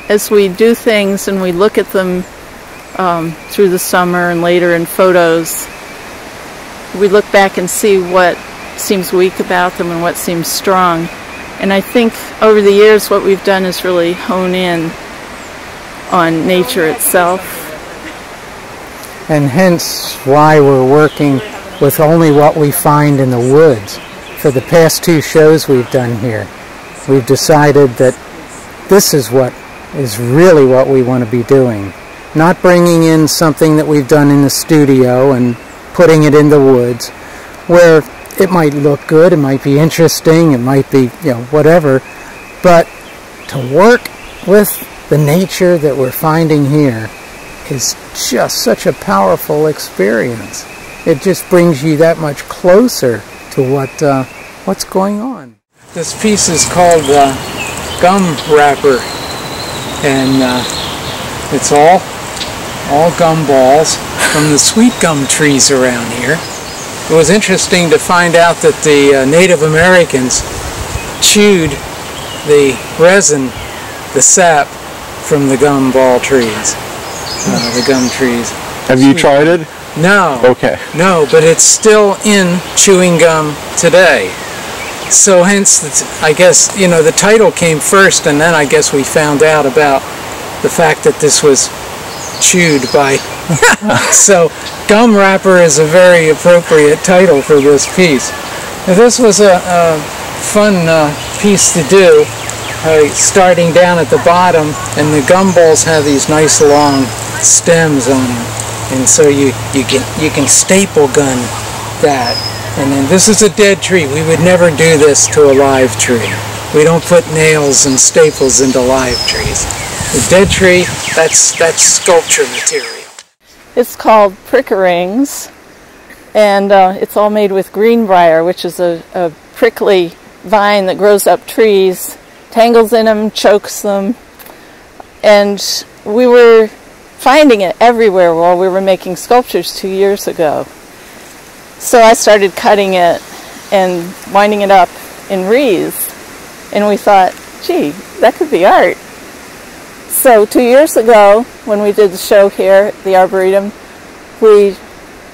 As we do things and we look at them through the summer and later in photos, we look back and see what seems weak about them and what seems strong. And I think over the years what we've done is really hone in on nature itself. And hence why we're working with only what we find in the woods. For the past 2 shows we've done here, we've decided that this is what is really what we want to be doing. Not bringing in something that we've done in the studio and putting it in the woods, where it might look good, it might be interesting, it might be, whatever, but to work with the nature that we're finding here is just such a powerful experience. It just brings you that much closer to what's going on. This piece is called Gum Wrapper, and it's all gum balls from the sweet gum trees around here. It was interesting to find out that the Native Americans chewed the resin, the sap, from the gum ball trees, the gum trees. Have you tried it? No. Okay. No, but it's still in chewing gum today. So hence, I guess, the title came first, and then I guess we found out about the fact that this was chewed by... So, Gum Wrapper is a very appropriate title for this piece. Now, this was a fun piece to do, starting down at the bottom, and the gum balls have these nice long stems on them, and so you can staple gun that. And then this is a dead tree. We would never do this to a live tree. We don't put nails and staples into live trees. The dead tree, that's sculpture material. It's called Prickerings, and it's all made with greenbrier, which is a prickly vine that grows up trees, tangles in them, chokes them, and we were finding it everywhere while we were making sculptures 2 years ago. So I started cutting it and winding it up in wreaths, and we thought, gee, that could be art. So 2 years ago, when we did the show here at the Arboretum, we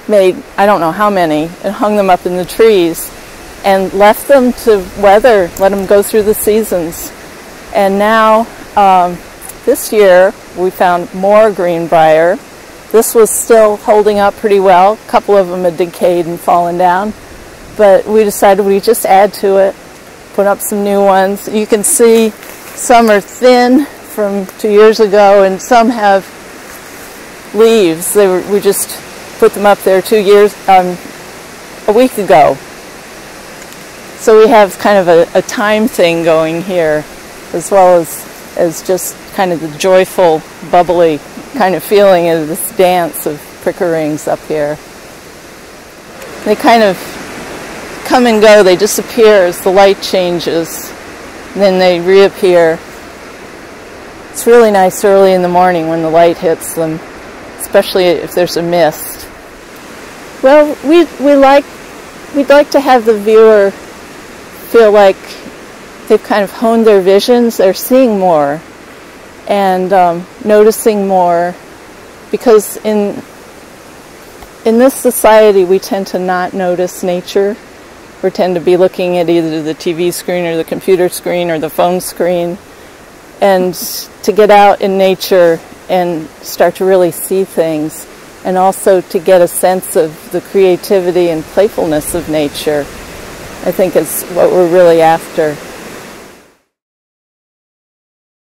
made, I don't know how many, and hung them up in the trees and left them to weather, let them go through the seasons. And now, this year, we found more greenbrier. This was still holding up pretty well. A couple of them had decayed and fallen down, but we decided we'd just add to it, put up some new ones. You can see some are thin from 2 years ago, and some have leaves. We just put them up there a week ago. So we have kind of a time thing going here, as well as just kind of the joyful, bubbly kind of feeling of this dance of Prickerings up here. They kind of come and go, they disappear as the light changes, and then they reappear. It's really nice early in the morning when the light hits them, especially if there's a mist. Well, we'd like to have the viewer feel like they've kind of honed their visions, they're seeing more and noticing more, because in this society we tend to not notice nature. We tend to be looking at either the TV screen or the computer screen or the phone screen, and to get out in nature and start to really see things, and also to get a sense of the creativity and playfulness of nature, I think is what we're really after.